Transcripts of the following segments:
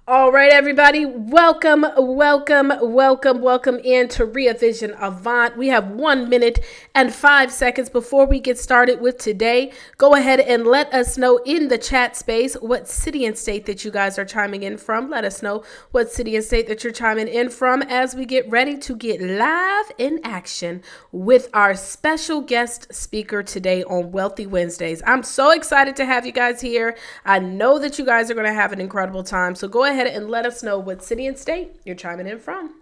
All right, everybody, welcome into Vision Avant. We have 1 minute and 5 seconds before we get started with today. Go ahead and let us know in the chat space what city and state that you guys are chiming in from. Let us know what city and state that you're chiming in from as we get ready to get live in action with our special guest speaker today on Wealthy Wednesdays. I'm so excited to have you guys here. I know that you guys are going to have an incredible time. So go ahead and let us know what city and state you're chiming in from.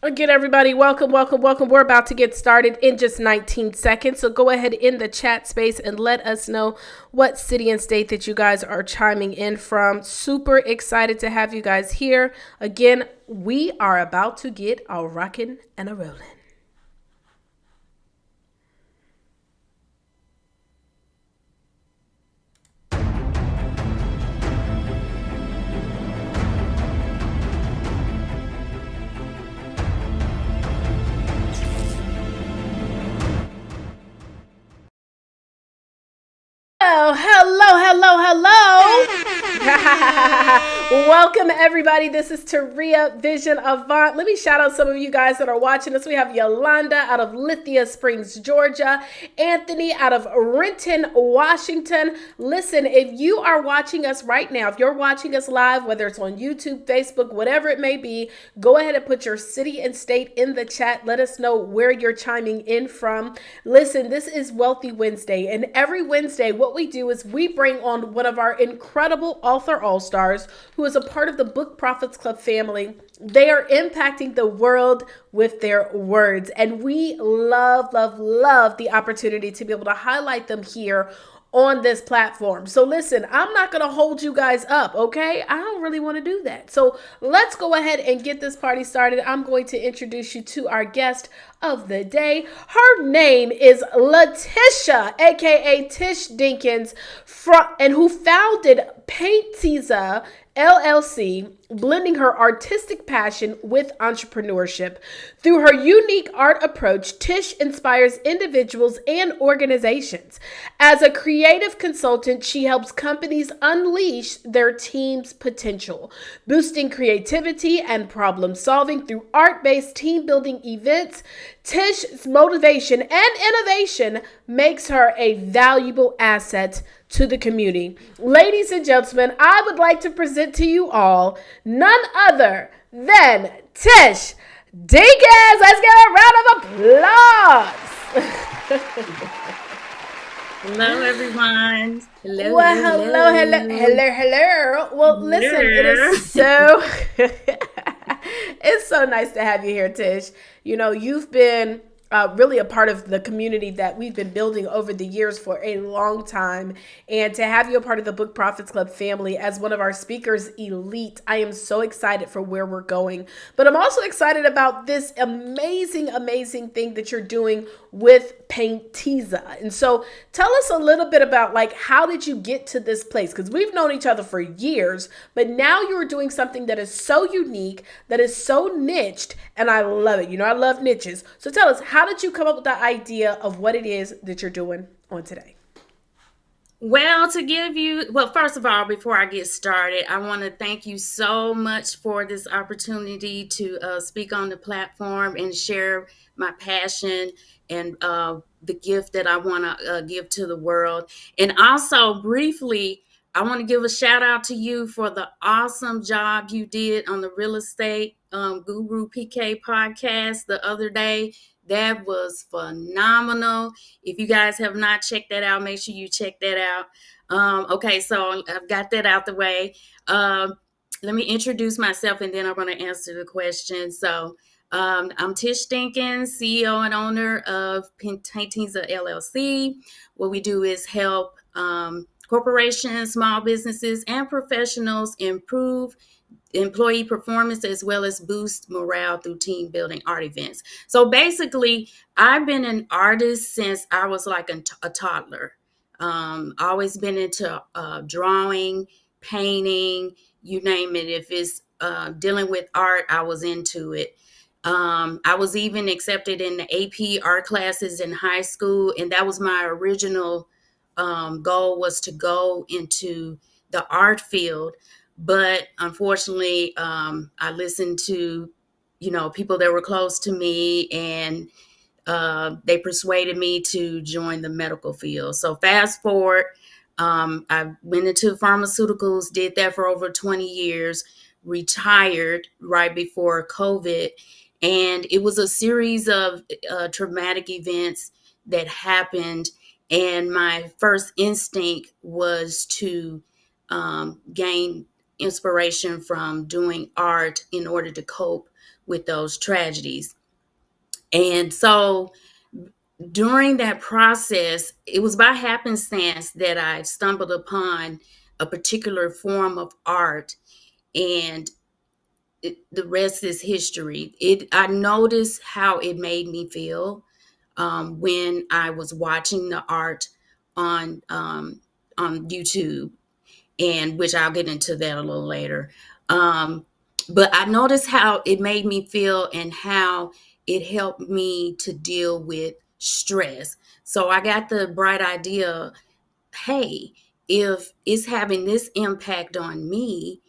Again, everybody, welcome. We're about to get started in just 19 seconds. So go ahead in the chat space and let us know what city and state that you guys are chiming in from. Super excited to have you guys here. Again, we are about to get a rockin' and a rollin'. Hello. Welcome, everybody. This is Vision Avant. Let me shout out some of you guys that are watching us. We have Yolanda out of Lithia Springs, Georgia. Anthony out of Renton, Washington. Listen, if you are watching us right now, if you're watching us live, whether it's on YouTube, Facebook, whatever it may be, go ahead and put your city and state in the chat. Let us know where you're chiming in from. Listen, this is Wealthy Wednesday, and every Wednesday, what we do is we bring on one of our incredible author all-stars who is a part of the Book Profits Club family. They are impacting the world with their words, and we love the opportunity to be able to highlight them here on this platform. So listen, I'm not going to hold you guys up, okay? I don't really want to do that. So let's go ahead and get this party started. I'm going to introduce you to our guest of the day. Her name is Letitia, aka Tish Dinkins, and who founded Paintiza LLC, blending her artistic passion with entrepreneurship. Through her unique art approach, Tish inspires individuals and organizations. As a creative consultant, she helps companies unleash their team's potential, boosting creativity and problem solving through art-based team building events. Tish's motivation and innovation makes her a valuable asset to the community. Ladies and gentlemen, I would like to present to you all none other than Tish Dinkins. Let's get a round of applause. Hello, everyone. Hello. Well, listen, it is so it's so nice to have you here, Tish. You know, you've been really a part of the community that we've been building over the years for a long time. And to have you a part of the Book Profits Club family as one of our speakers elite, I am so excited for where we're going. But I'm also excited about this amazing thing that you're doing with Paintiza. And so tell us a little bit about, like, how did you get to this place? Because we've known each other for years, but now you're doing something that is so unique, that is so niched, and I love it. You know, I love niches. So tell us, how did you come up with the idea of what it is that you're doing on today? Well, first of all, before I get started, I want to thank you so much for this opportunity to speak on the platform and share my passion and the gift that I want to give to the world. And also, briefly, I want to give a shout out to you for the awesome job you did on the real estate Guru PK podcast the other day. That was phenomenal. If you guys have not checked that out, make sure you check that out. Okay, so I've got that out the way. Let me introduce myself and then I'm going to answer the question. So I'm Tish Dinkins, CEO and owner of Paintiza LLC. What we do is help corporations, small businesses, and professionals improve employee performance as well as boost morale through team building art events. So basically, I've been an artist since I was like a toddler. Always been into drawing, painting, you name it. If it's dealing with art, I was into it. I was even accepted in the AP art classes in high school, and that was my original goal, was to go into the art field. But unfortunately, I listened to, people that were close to me, and they persuaded me to join the medical field. So fast forward, I went into pharmaceuticals, did that for over 20 years, retired right before COVID. And it was a series of traumatic events that happened. And my first instinct was to gain inspiration from doing art in order to cope with those tragedies. And so during that process, it was by happenstance that I stumbled upon a particular form of art, and the rest is history. I noticed how it made me feel when I was watching the art on YouTube, and which I'll get into that a little later. But I noticed how it made me feel and how it helped me to deal with stress. So I got the bright idea, hey, if it's having this impact on me,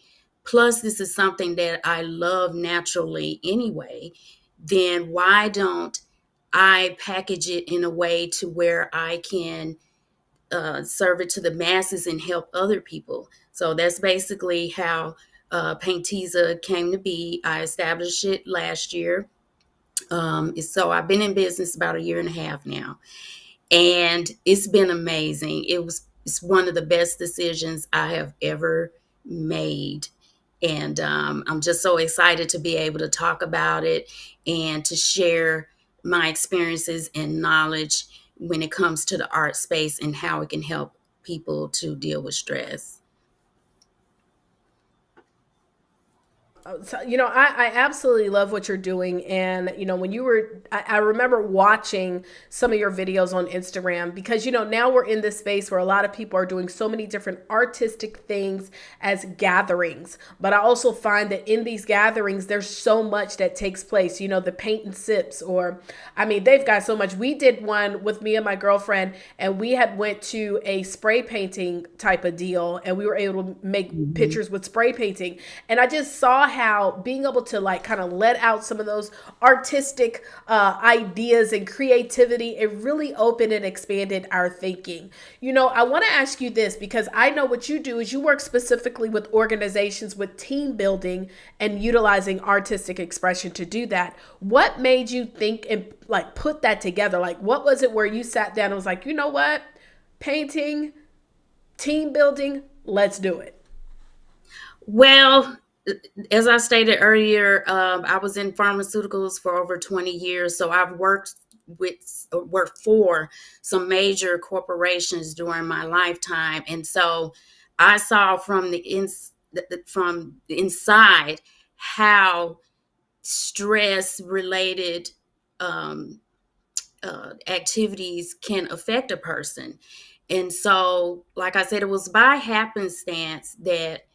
plus this is something that I love naturally anyway, then why don't I package it in a way to where I can serve it to the masses and help other people. So that's basically how Paintiza came to be. I established it last year. So I've been in business about a year and a half now, and it's been amazing. It's one of the best decisions I have ever made, and I'm just so excited to be able to talk about it and to share my experiences and knowledge when it comes to the art space and how it can help people to deal with stress. So, I absolutely love what you're doing. And, when you were, I remember watching some of your videos on Instagram because, now we're in this space where a lot of people are doing so many different artistic things as gatherings. But I also find that in these gatherings, there's so much that takes place, the paint and sips, or, I mean, they've got so much. We did one with me and my girlfriend, and we had went to a spray painting type of deal, and we were able to make pictures with spray painting. And I just saw how being able to like kind of let out some of those artistic ideas and creativity, it really opened and expanded our thinking. I want to ask you this because I know what you do is you work specifically with organizations with team building and utilizing artistic expression to do that. What made you think and like put that together? Like, what was it where you sat down and was like, you know what, painting, team building, let's do it? Well, as I stated earlier, I was in pharmaceuticals for over 20 years. So I've worked for some major corporations during my lifetime. And so I saw from the inside how stress related um, activities can affect a person. And so, like I said, it was by happenstance that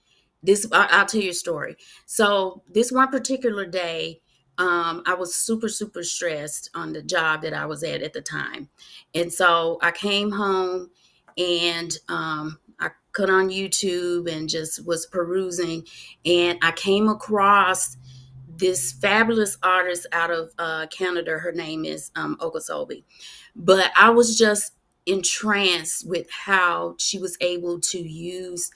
I'll tell you a story. So this one particular day, I was super, super stressed on the job that I was at the time. And so I came home, and I cut on YouTube and just was perusing, and I came across this fabulous artist out of Canada. Her name is Okasobi. But I was just entranced with how she was able to use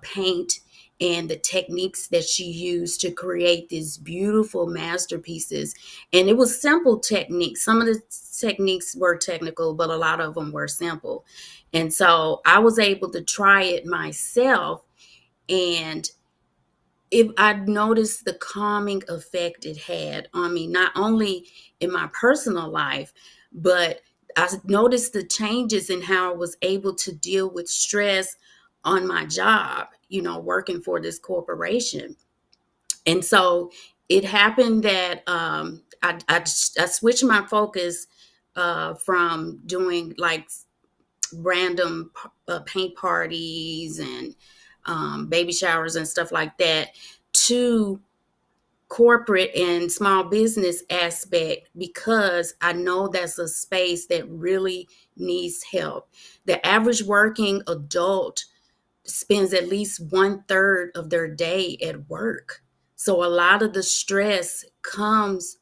paint and the techniques that she used to create these beautiful masterpieces. And it was simple techniques. Some of the techniques were technical, but a lot of them were simple. And so I was able to try it myself, and I noticed the calming effect it had on me, not only in my personal life, but I noticed the changes in how I was able to deal with stress on my job, working for this corporation. And so it happened that I switched my focus from doing like random paint parties and baby showers and stuff like that, to corporate and small business aspect, because I know that's a space that really needs help. The average working adult spends at least 1/3 of their day at work. So a lot of the stress comes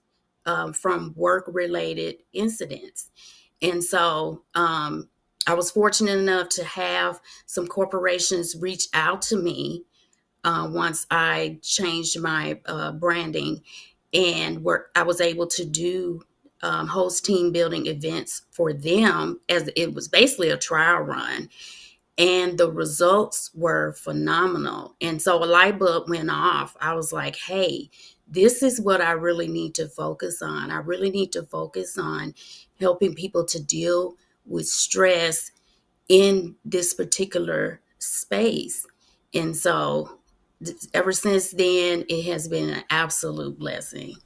from work related incidents. And so I was fortunate enough to have some corporations reach out to me once I changed my branding, and I was able to do host team building events for them, as it was basically a trial run, and the results were phenomenal. And so a light bulb went off. I was like, hey, this is what I really need to focus on. I really need to focus on helping people to deal with stress in this particular space. And so ever since then, it has been an absolute blessing.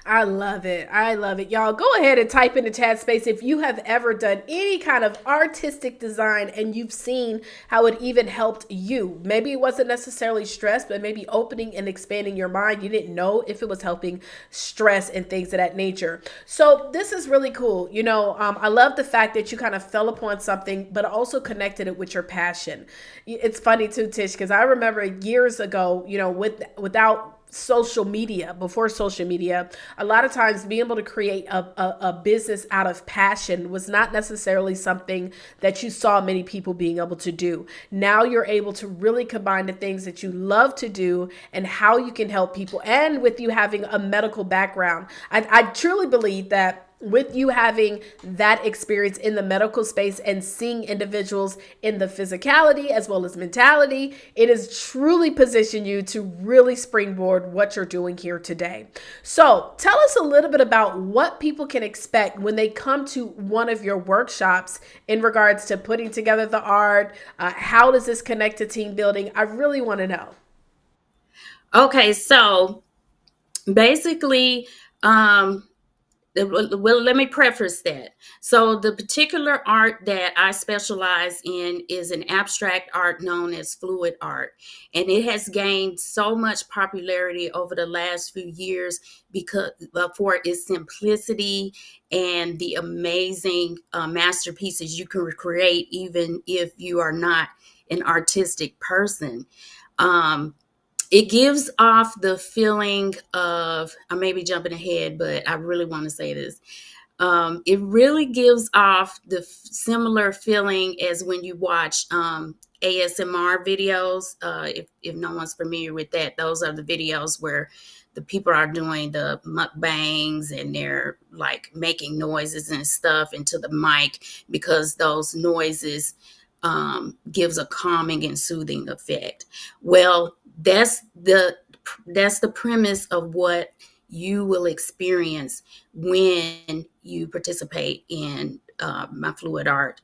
I love it. I love it. Y'all go ahead and type in the chat space if you have ever done any kind of artistic design and you've seen how it even helped you. Maybe it wasn't necessarily stress, but maybe opening and expanding your mind. You didn't know if it was helping stress and things of that nature. So this is really cool. I love the fact that you kind of fell upon something, but also connected it with your passion. It's funny too, Tish, because I remember years ago, without social media, before social media, a lot of times being able to create a business out of passion was not necessarily something that you saw many people being able to do. Now you're able to really combine the things that you love to do and how you can help people. And with you having a medical background, I truly believe that with you having that experience in the medical space and seeing individuals in the physicality as well as mentality, it has truly positioned you to really springboard what you're doing here today. So tell us a little bit about what people can expect when they come to one of your workshops in regards to putting together the art. How does this connect to team building? I really want to know. Okay, so basically, well, let me preface that. So, the particular art that I specialize in is an abstract art known as fluid art. And it has gained so much popularity over the last few years because for its simplicity and the amazing masterpieces you can create, even if you are not an artistic person. Um, it gives off the feeling of, I may be jumping ahead, but I really want to say this. It really gives off the similar feeling as when you watch ASMR videos. If no one's familiar with that, those are the videos where the people are doing the mukbangs and they're like making noises and stuff into the mic, because those noises gives a calming and soothing effect. Well, that's the premise of what you will experience when you participate in my fluid art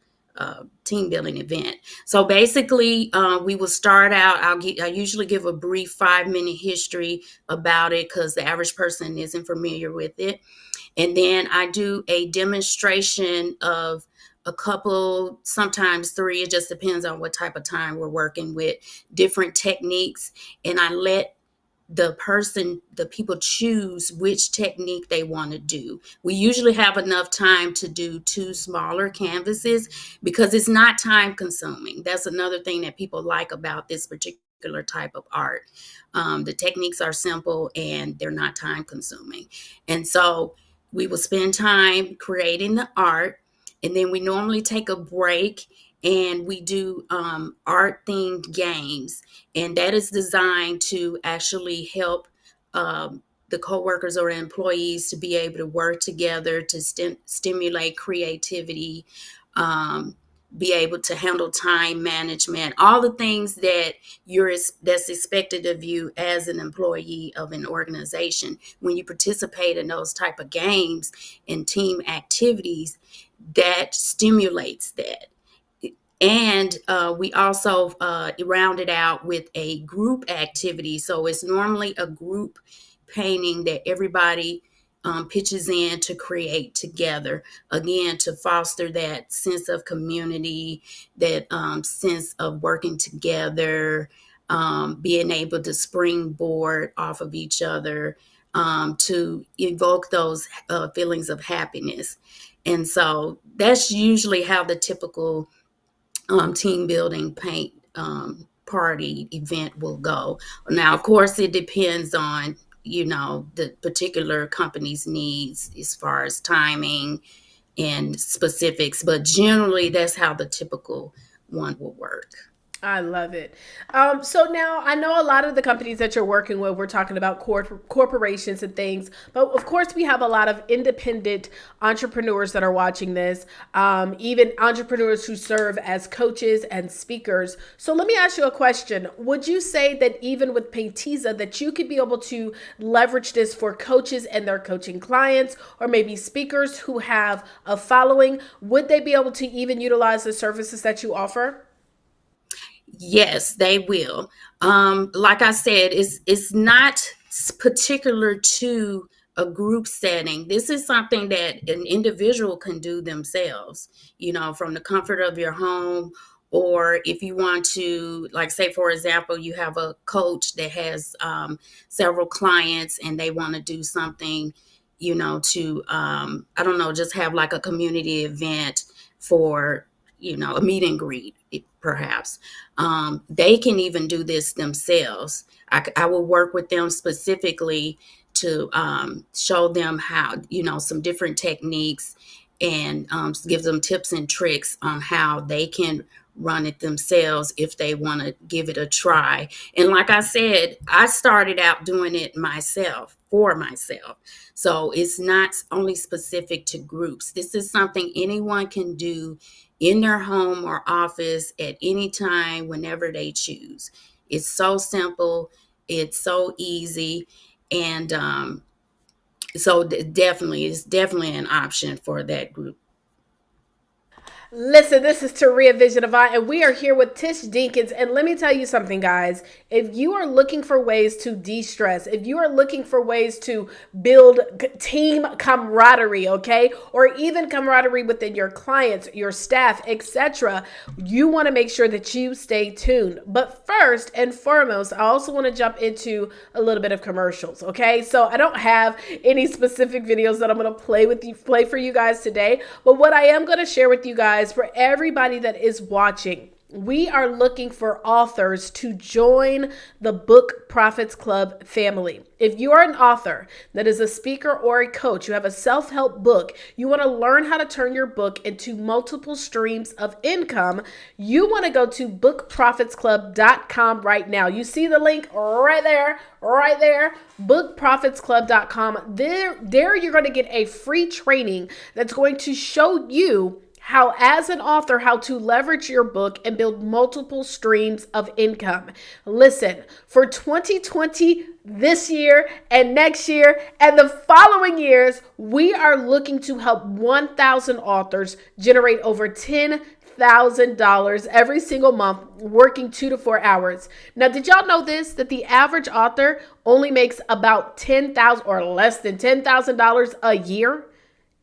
team building event. So basically, we will start out. I usually give a brief 5-minute history about it because the average person isn't familiar with it. And then I do a demonstration of a couple, sometimes 3. It just depends on what type of time we're working with, different techniques. And I let the people choose which technique they want to do. We usually have enough time to do 2 smaller canvases because it's not time consuming. That's another thing that people like about this particular type of art. The techniques are simple and they're not time consuming. And so we will spend time creating the art, and then we normally take a break and we do art themed games, and that is designed to actually help the coworkers or employees to be able to work together to stimulate creativity, um, be able to handle time management, all the things that that's expected of you as an employee of an organization. When you participate in those type of games and team activities, that stimulates that. And we also round it out with a group activity. So it's normally a group painting that everybody pitches in to create together, again, to foster that sense of community, that sense of working together, being able to springboard off of each other, to evoke those feelings of happiness. And so that's usually how the typical team building paint party event will go. Now, of course, it depends on, the particular company's needs as far as timing and specifics, but generally that's how the typical one will work. I love it. So now I know a lot of the companies that you're working with, we're talking about corporations and things, but of course we have a lot of independent entrepreneurs that are watching this, even entrepreneurs who serve as coaches and speakers. So let me ask you a question. Would you say that even with Paintiza that you could be able to leverage this for coaches and their coaching clients, or maybe speakers who have a following? Would they be able to even utilize the services that you offer? Yes, they will. Like I said, it's not particular to a group setting. This is something that an individual can do themselves, from the comfort of your home. Or if you want to, like, say, for example, you have a coach that has several clients and they want to do something, to, I don't know, just have like a community event for, a meet and greet, perhaps. They can even do this themselves. I will work with them specifically to show them how, some different techniques, and give them tips and tricks on how they can run it themselves if they want to give it a try. And like I said, I started out doing it myself, for myself. So it's not only specific to groups. This is something anyone can do in their home or office at any time, whenever they choose. It's so simple. It's so easy. And so definitely, it's definitely an option for that group. Listen, this is Taria Vision Avant, and we are here with Tish Dinkins. And let me tell you something, guys. If you are looking for ways to de-stress, if you are looking for ways to build team camaraderie, okay, or even camaraderie within your clients, your staff, etc., you want to make sure that you stay tuned. But first and foremost, I also want to jump into a little bit of commercials, okay? So I don't have any specific videos that I'm going to play for you guys today, but what I am going to share with you guys, for everybody that is watching, we are looking for authors to join the Book Profits Club family. If you are an author that is a speaker or a coach, you have a self-help book, you want to learn how to turn your book into multiple streams of income, you want to go to bookprofitsclub.com right now. You see the link right there, bookprofitsclub.com. There you're going to get a free training that's going to show you how, as an author, how to leverage your book and build multiple streams of income. Listen, for 2020, this year and next year and the following years, we are looking to help 1,000 authors generate over $10,000 every single month, working 2 to 4 hours. Now, did y'all know this, that the average author only makes about $10,000 or less than $10,000 a year?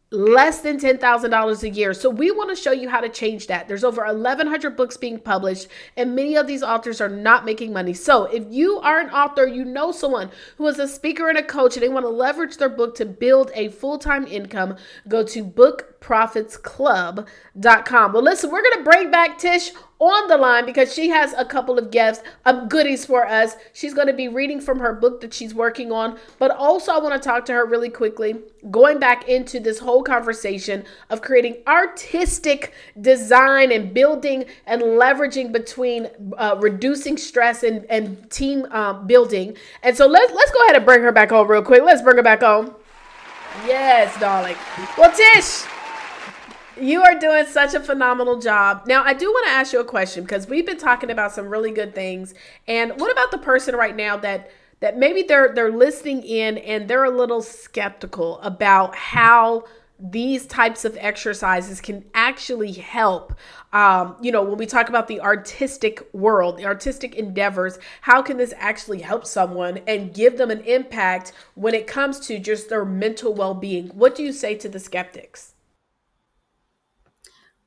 Less than $10,000 a year. So we want to show you how to change that. There's over 1,100 books being published, and many of these authors are not making money. So if you are an author, you know someone who is a speaker and a coach, and they want to leverage their book to build a full-time income, go to bookprofitsclub.com. Well, listen, we're going to bring back Tish on the line because she has a couple of gifts, goodies for us. She's going to be reading from her book that she's working on, but also I want to talk to her really quickly, going back into this whole conversation of creating artistic design and building and leveraging between reducing stress and team building. And so let's go ahead and bring her back on real quick. Let's bring her back on. Yes, darling. Well, Tish, you are doing such a phenomenal job. Now, I do want to ask you a question because we've been talking about some really good things. And what about the person right now that maybe they're listening in and they're a little skeptical about how these types of exercises can actually help. When we talk about the artistic world, the artistic endeavors, how can this actually help someone and give them an impact when it comes to just their mental well being? What do you say to the skeptics?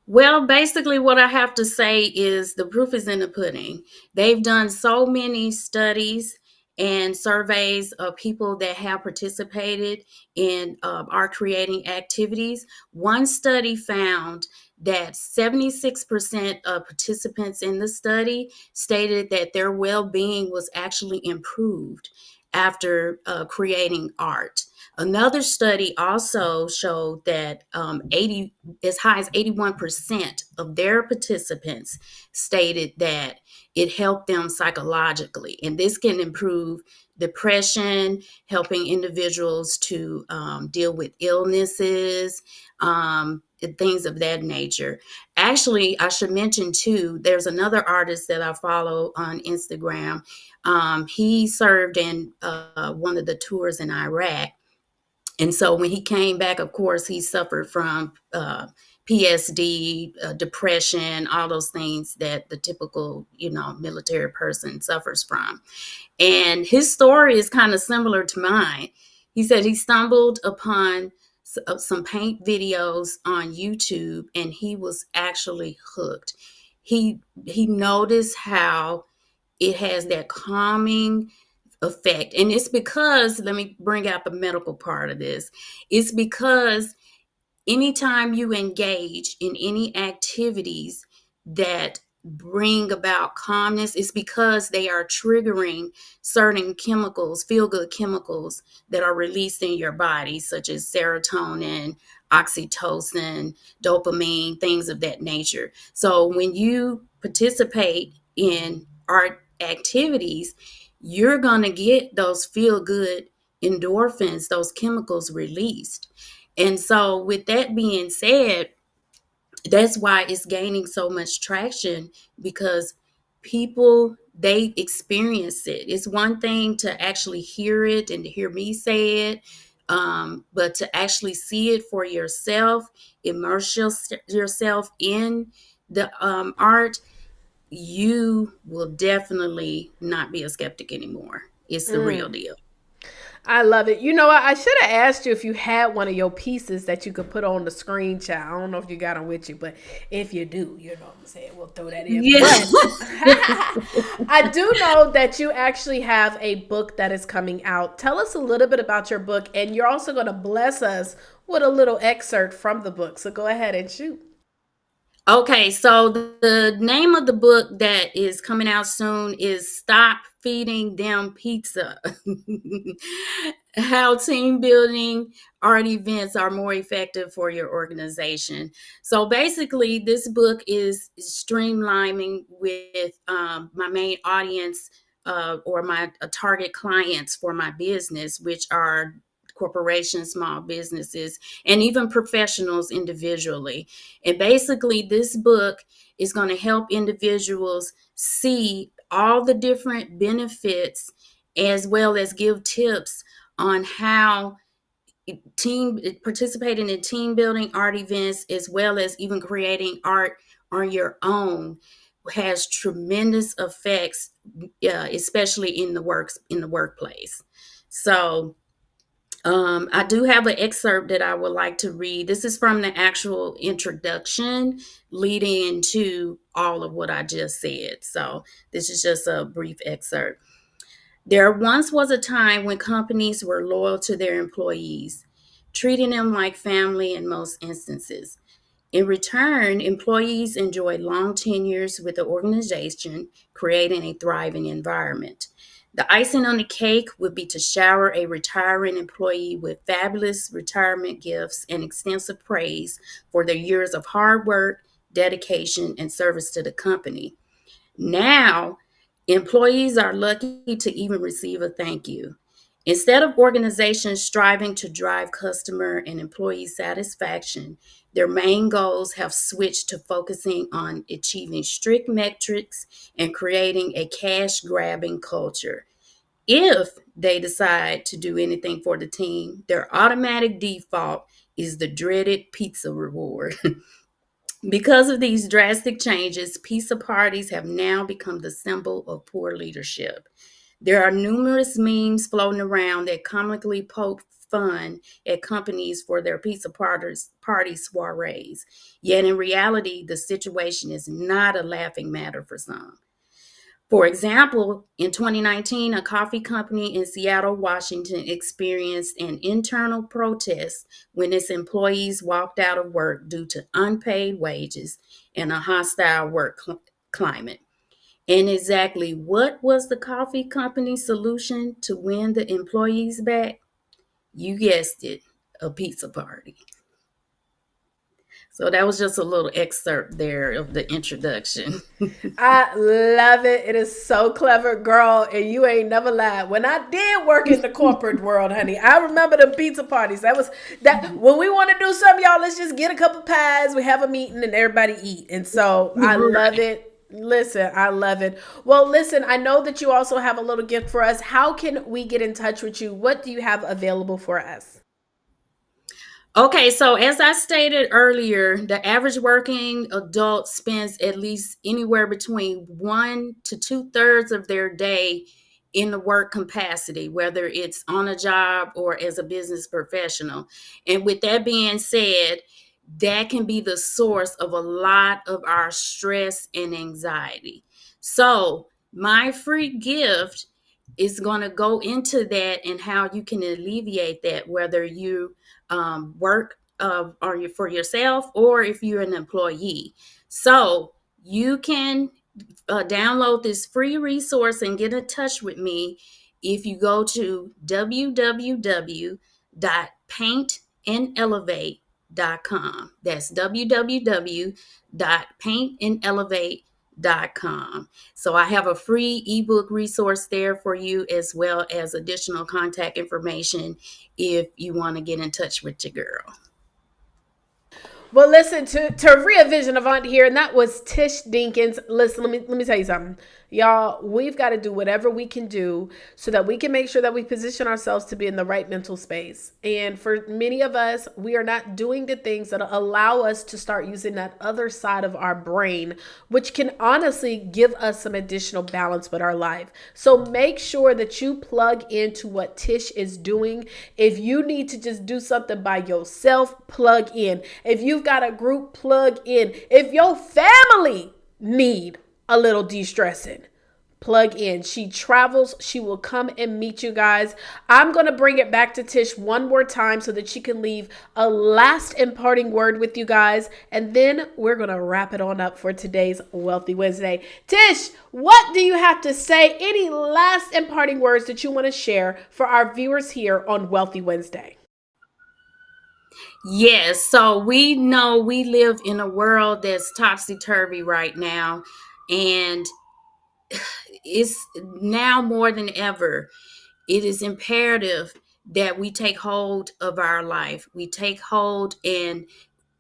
Well, basically, what I have to say is the proof is in the pudding. They've done so many studies and surveys of people that have participated in art creating activities. One study found that 76% of participants in the study stated that their well being was actually improved after creating art. Another study also showed that 80, as high as 81% of their participants stated that it helped them psychologically. And this can improve depression, helping individuals to deal with illnesses, and things of that nature. Actually, I should mention too, there's another artist that I follow on Instagram. He served in one of the tours in Iraq. And so when he came back, of course, he suffered from PSD, depression, all those things that the typical, military person suffers from. And his story is kind of similar to mine. He said he stumbled upon some paint videos on YouTube, and he was actually hooked. He noticed how it has that calming effect. And it's because, let me bring out the medical part of this. It's because anytime you engage in any activities that bring about calmness, it's because they are triggering certain chemicals, feel good chemicals that are released in your body, such as serotonin, oxytocin, dopamine, things of that nature. So when you participate in art activities, you're going to get those feel good endorphins, those chemicals released. And so, with that being said, that's why it's gaining so much traction, because people, they experience it. It's one thing to actually hear it and to hear me say it, but to actually see it for yourself, immerse yourself in the art, you will definitely not be a skeptic anymore. It's the real deal. I love it. You know what? I should have asked you if you had one of your pieces that you could put on the screen, chat. I don't know if you got them with you, but if you do, you know what I'm saying, we'll throw that in. Yeah. But I do know that you actually have a book that is coming out. Tell us a little bit about your book, and you're also going to bless us with a little excerpt from the book. So go ahead and shoot. Okay, so the name of the book that is coming out soon is Stop Feeding Them Pizza. How team building art events are more effective for your organization. So basically, this book is streamlining with my main audience, or my target clients for my business, which are corporations, small businesses, and even professionals individually. And basically, this book is going to help individuals see all the different benefits, as well as give tips on how team participating in team building art events, as well as even creating art on your own, has tremendous effects, especially in the workplace. So I do have an excerpt that I would like to read. This is from the actual introduction leading into all of what I just said. So this is just a brief excerpt. There once was a time when companies were loyal to their employees, treating them like family in most instances. In return, employees enjoyed long tenures with the organization, creating a thriving environment. The icing on the cake would be to shower a retiring employee with fabulous retirement gifts and extensive praise for their years of hard work, dedication, and service to the company. Now, employees are lucky to even receive a thank you. Instead of organizations striving to drive customer and employee satisfaction, their main goals have switched to focusing on achieving strict metrics and creating a cash grabbing culture. If they decide to do anything for the team, their automatic default is the dreaded pizza reward. Because of these drastic changes, pizza parties have now become the symbol of poor leadership. There are numerous memes floating around that comically poke fun at companies for their pizza party soirees. Yet in reality, the situation is not a laughing matter for some. For example, in 2019, a coffee company in Seattle, Washington experienced an internal protest when its employees walked out of work due to unpaid wages and a hostile work climate. And exactly what was the coffee company's solution to win the employees back? You guessed it, a pizza party. So that was just a little excerpt there of the introduction. I love it. It is so clever, girl, and you ain't never lied. When I did work in the corporate world, honey, I remember the pizza parties. That was that when we want to do something, y'all, let's just get a couple pies, we have a meeting, and everybody eat. And so I love it. Listen, I love it. Well, listen, I know that you also have a little gift for us. How can we get in touch with you? What do you have available for us? Okay, so as I stated earlier, the average working adult spends at least anywhere between 1 to 2/3 of their day in the work capacity, whether it's on a job or as a business professional. And with that being said, that can be the source of a lot of our stress and anxiety. So, my free gift is going to go into that and how you can alleviate that, whether you work or for yourself or if you're an employee. So you can download this free resource and get in touch with me if you go to www.paintandelevate.com. That's www.paintandelevate.com. So I have a free ebook resource there for you, as well as additional contact information if you want to get in touch with your girl. Well, listen to Real Vision Avant here, and that was Tish Dinkins. Listen, let me tell you something, y'all. We've got to do whatever we can do so that we can make sure that we position ourselves to be in the right mental space. And for many of us, we are not doing the things that allow us to start using that other side of our brain, which can honestly give us some additional balance with our life. So make sure that you plug into what Tish is doing. If you need to just do something by yourself, plug in. If you've got a group, plug in. If your family need a little de-stressing, plug in. She travels. She will come and meet you guys. I'm going to bring it back to Tish one more time so that she can leave a last imparting word with you guys. And then we're going to wrap it on up for today's Wealthy Wednesday. Tish, what do you have to say? Any last imparting words that you want to share for our viewers here on Wealthy Wednesday? Yes, so we know we live in a world that's topsy-turvy right now, and it's now more than ever. It is imperative that we take hold of our life. We take hold and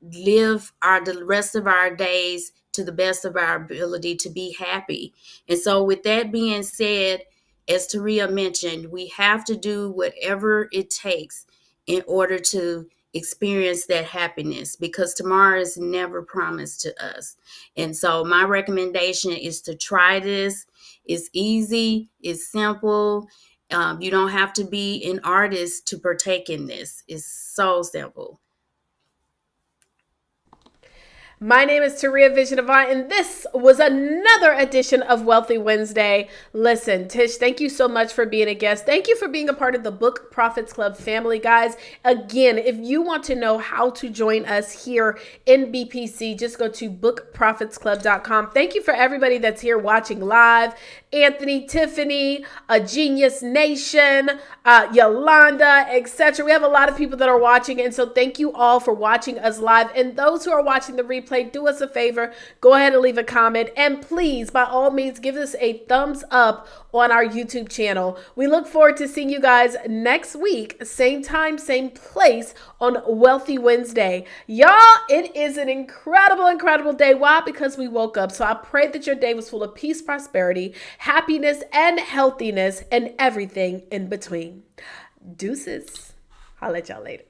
live the rest of our days to the best of our ability to be happy. And so with that being said, as Taria mentioned, we have to do whatever it takes in order to experience that happiness, because tomorrow is never promised to us. And so my recommendation is to try this. It's easy, it's simple. You don't have to be an artist to partake in this. It's so simple. My name is Taria Vision Avant, and this was another edition of Wealthy Wednesday. Listen, Tish, thank you so much for being a guest. Thank you for being a part of the Book Profits Club family, guys. Again, if you want to know how to join us here in BPC, just go to bookprofitsclub.com. Thank you for everybody that's here watching live. Anthony, Tiffany, a Genius Nation, Yolanda, etc. We have a lot of people that are watching, and so thank you all for watching us live. And those who are watching the replay, do us a favor, go ahead and leave a comment, and please, by all means, give us a thumbs up on our YouTube channel. We look forward to seeing you guys next week, same time, same place on Wealthy Wednesday. Y'all, it is an incredible, incredible day. Why? Because we woke up. So I pray that your day was full of peace, prosperity, happiness and healthiness, and everything in between. Deuces. I'll let y'all later.